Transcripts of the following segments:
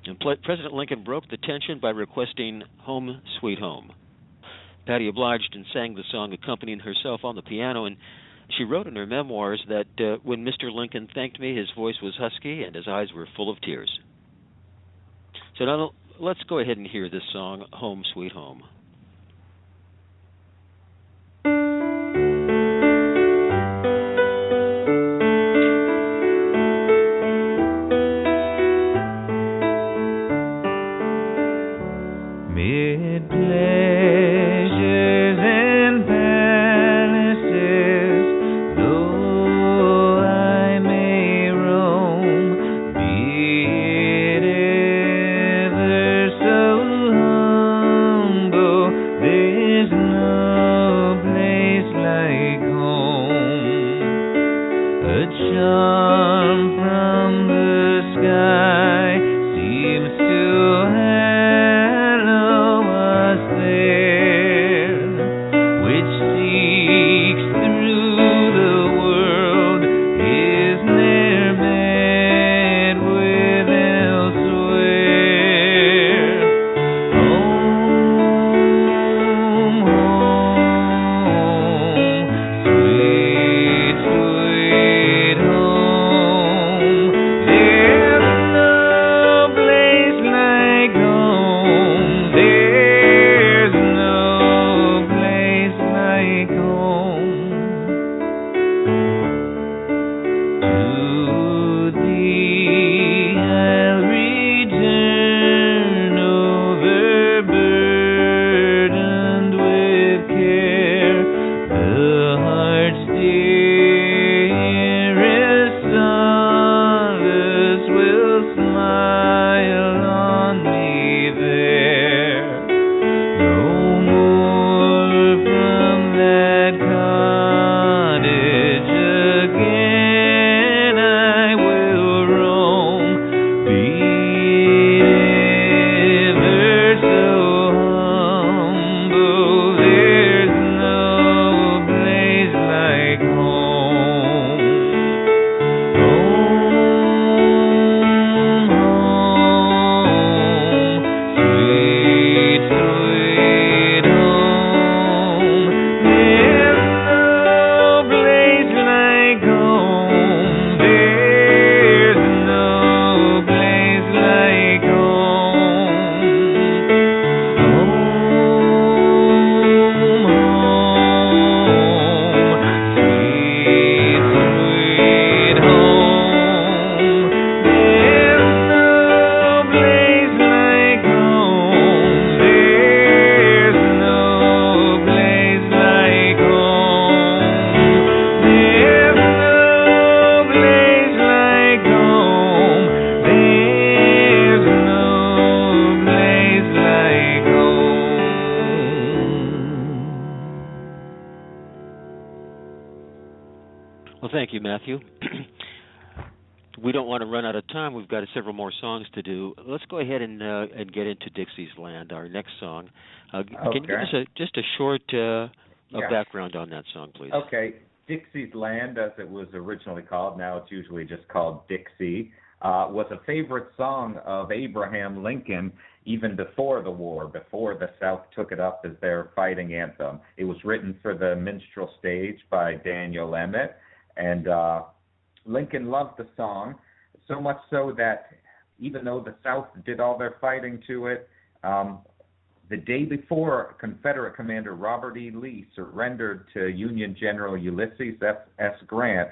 And President Lincoln broke the tension by requesting Home Sweet Home. Patty obliged and sang the song, accompanying herself on the piano, and she wrote in her memoirs that when Mr. Lincoln thanked me, his voice was husky and his eyes were full of tears. So now let's go ahead and hear this song, Home Sweet Home. Well, thank you, Matthew. We don't want to run out of time. We've got several more songs to do. Let's go ahead and get into Dixie's Land, our next song. Can you give us just a short background on that song, please? Okay. Dixie's Land, as it was originally called, now it's usually just called Dixie, was a favorite song of Abraham Lincoln even before the war, before the South took it up as their fighting anthem. It was written for the minstrel stage by Daniel Emmett, and Lincoln loved the song, so much so that even though the South did all their fighting to it, the day before Confederate Commander Robert E. Lee surrendered to Union General Ulysses S. Grant,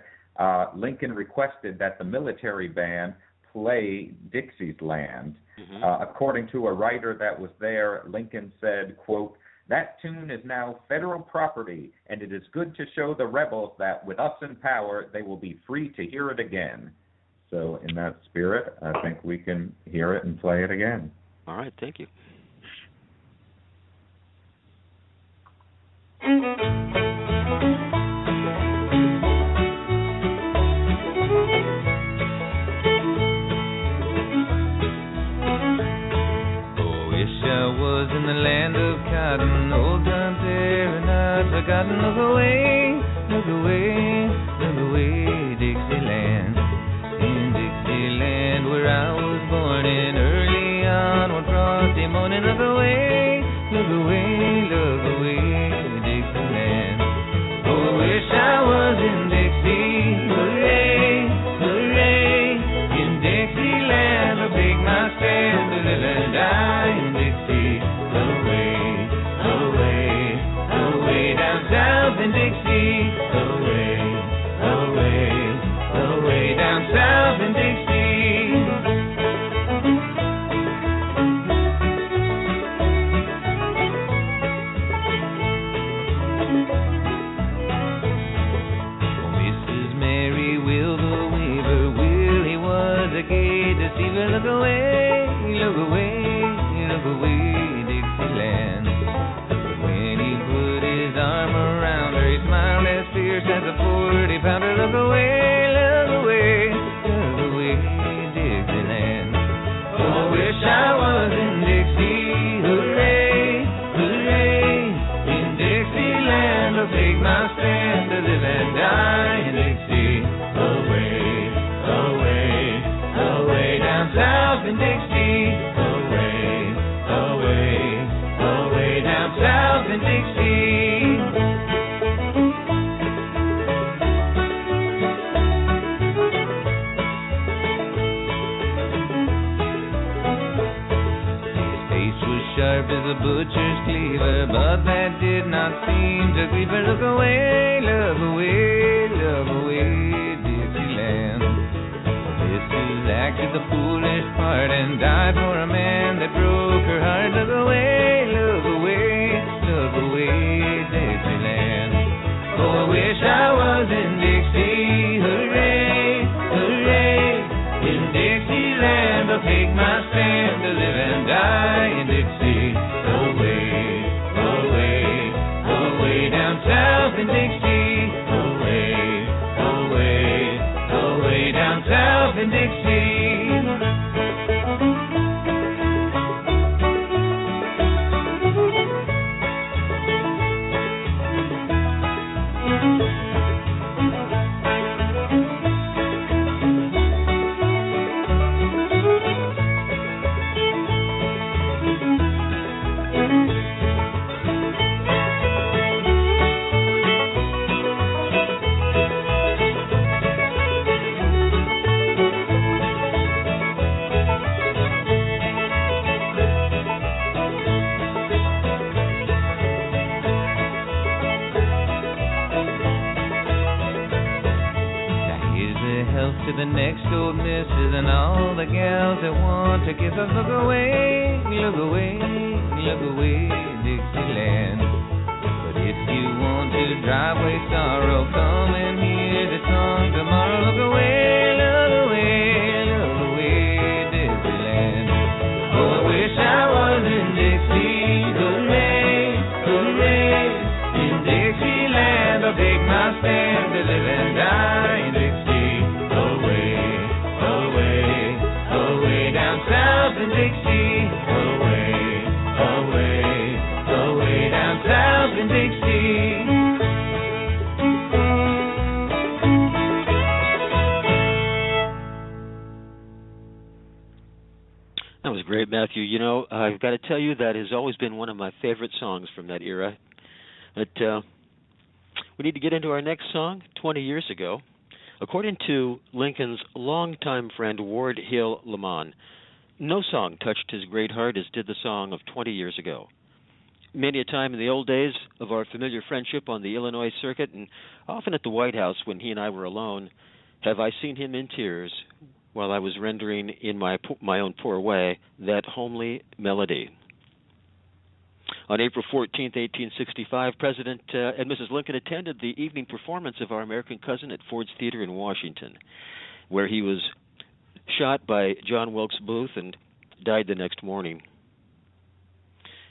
Lincoln requested that the military band play Dixie's Land. Mm-hmm. According to a writer that was there, Lincoln said, quote, "That tune is now federal property, and it is good to show the rebels that with us in power, they will be free to hear it again." So in that spirit, I think we can hear it and play it again. All right, thank you. Was in the land of cotton, old time paradise. I got to look away, Dixieland. In Dixieland, where I was born in early dusty morning. Look away, look away, look away, Dixieland. Oh, I wish I was in Dixie. Hooray, hooray, in Dixieland. I'll take my stand to live and die in Dixie. Away, away, away down south in Dixie. Away, away, away down south in Dixie. Look away, look away, look away, Dixieland. But when he put his arm around her, he smiled as fierce as a 40-pounder. Look away, look away, look away, Dixieland. Oh, I wish I was in Dixie. Hooray, hooray, in Dixieland. I'll take my stand to live and die in Dixie. Away, away, away down south in Dixie. Away, away, away down south in Dixie. His face was sharp as a butcher's cleaver, but that did not seem to grieve her. Look away, look away, look away, Dixieland. This is acted the foolish part and died for a man that broke her heart. Look away, look away, look away, Dixieland. Oh, I wish I was in Dixie. Hooray, hooray, in Dixieland. I'll take my stand to live and die in Dixie. Away, away, away down south in Dixie. Away, away, away down south in Dixie. To the next old missus and all the gals that want to kiss us. Look away, look away, look away, Dixieland. But if you want to drive away sorrow, come and hear the song tomorrow. Look away, look away, look away, Dixieland. Oh, I wish I was in Dixie. Hooray, hooray, in Dixieland. I'll take my stand to live and die in Dixie. South in Dixie, away, away, away down south in Dixie. That was great, Matthew. You know, I've got to tell you that has always been one of my favorite songs from that era. But we need to get into our next song, 20 years ago. According to Lincoln's longtime friend Ward Hill Lamont, no song touched his great heart as did the song of 20 years ago. Many a time in the old days of our familiar friendship on the Illinois circuit, and often at the White House when he and I were alone, have I seen him in tears while I was rendering in my own poor way that homely melody. On April 14, 1865, President and Mrs. Lincoln attended the evening performance of Our American Cousin at Ford's Theater in Washington, where he was shot by John Wilkes Booth and died the next morning.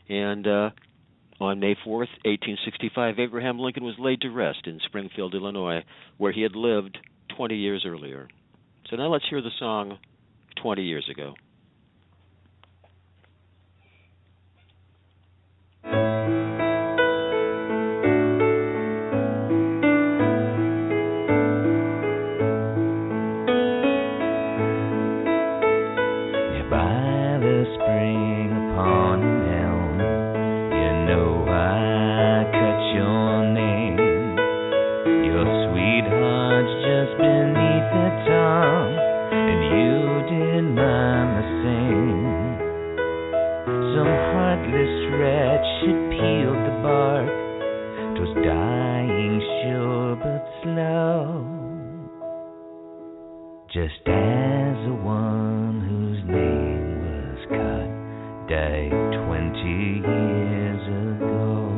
And on May 4th, 1865, Abraham Lincoln was laid to rest in Springfield, Illinois, where he had lived 20 years earlier. So now let's hear the song 20 Years Ago. By the spring upon died 20 years ago.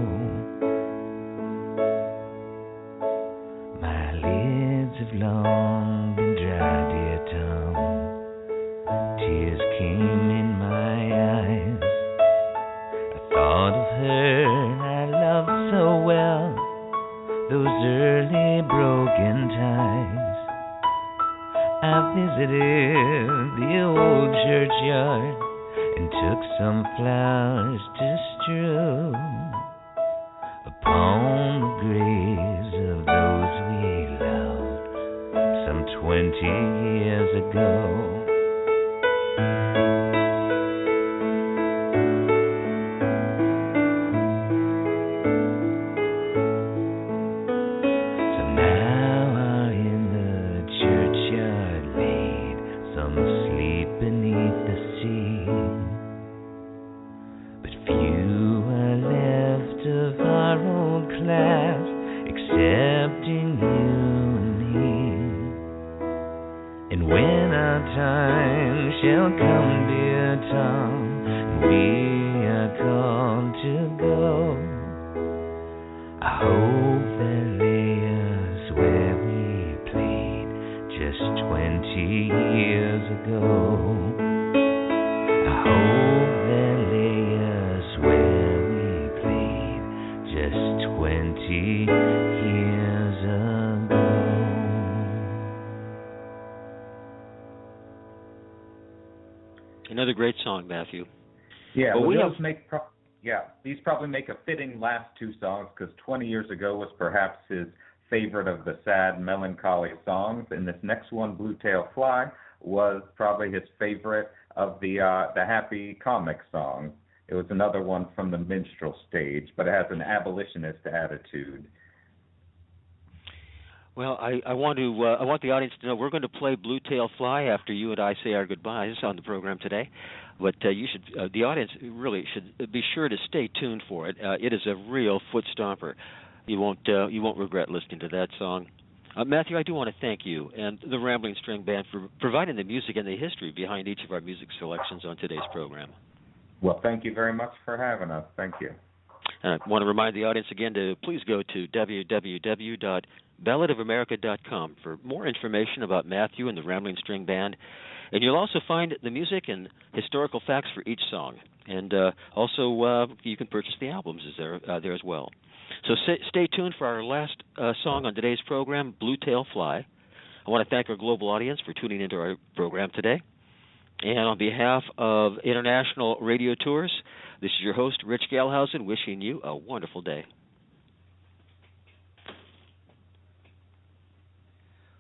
My lids have long been dry, dear Tom. Tears came in my eyes. I thought of her I loved so well, those early broken ties. I visited the old churchyard and took some flowers to strew upon the graves of those we loved some 20 years ago. So now are in the churchyard laid, some asleep beneath the sea. Few are left of our old class, excepting you and me. And when our time shall come, dear Tom, and we are called to go, I hope they'll lay us where we played just 20 years ago. I hope they'll lay us where we played just 20 years ago. Another great song, Matthew. Yeah, well, these probably make a fitting last two songs, because 20 years ago was perhaps his favorite of the sad, melancholy songs, and this next one, Blue Tail Fly, was probably his favorite of the happy comic songs. It was another one from the minstrel stage, but it has an abolitionist attitude. Well, I want the audience to know we're going to play Blue Tail Fly after you and I say our goodbyes on the program today. But you should, the audience really should be sure to stay tuned for it. It is a real foot stomper. You won't regret listening to that song. Matthew, I do want to thank you and the Rambling String Band for providing the music and the history behind each of our music selections on today's program. Well, thank you very much for having us. Thank you. I want to remind the audience again to please go to www.ballad-of-america.com for more information about Matthew and the Rambling String Band. And you'll also find the music and historical facts for each song. And also you can purchase the albums there as well. So stay tuned for our last song on today's program, Blue Tail Fly. I want to thank our global audience for tuning into our program today. And on behalf of International Radio Tours, this is your host, Rich Gehlhausen, wishing you a wonderful day.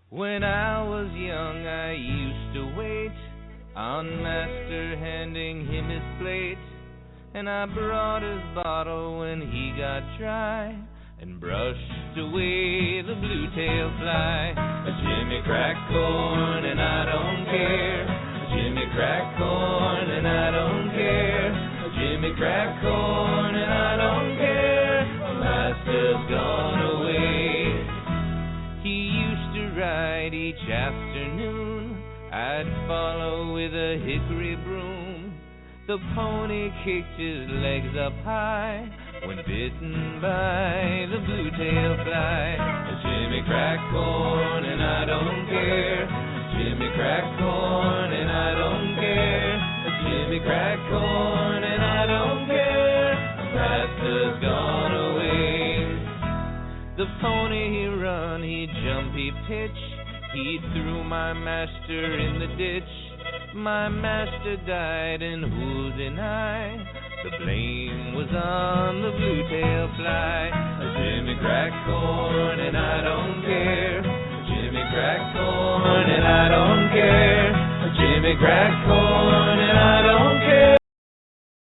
When I was young, I used to wait on Master handing him his plate, and I brought his bottle when he got dry, and brushed away the blue tail fly. A Jimmy crack corn and I don't care. A Jimmy crack corn and I don't care. A Jimmy crack corn and I don't care. Master's gone away. He used to ride each afternoon. I'd follow with a hickory broom. The pony kicked his legs up high when bitten by the blue tail fly. A Jimmy crack corn and I don't care. A Jimmy crack corn and I don't care. A Jimmy crack corn and I don't care. Master's gone away. The pony he run, he jump, he pitch. He threw my master in the ditch. My master died, and who'll deny? The blame was on the blue tail fly. A Jimmy crack corn and I don't care. A Jimmy crack corn and I don't care. A Jimmy crack corn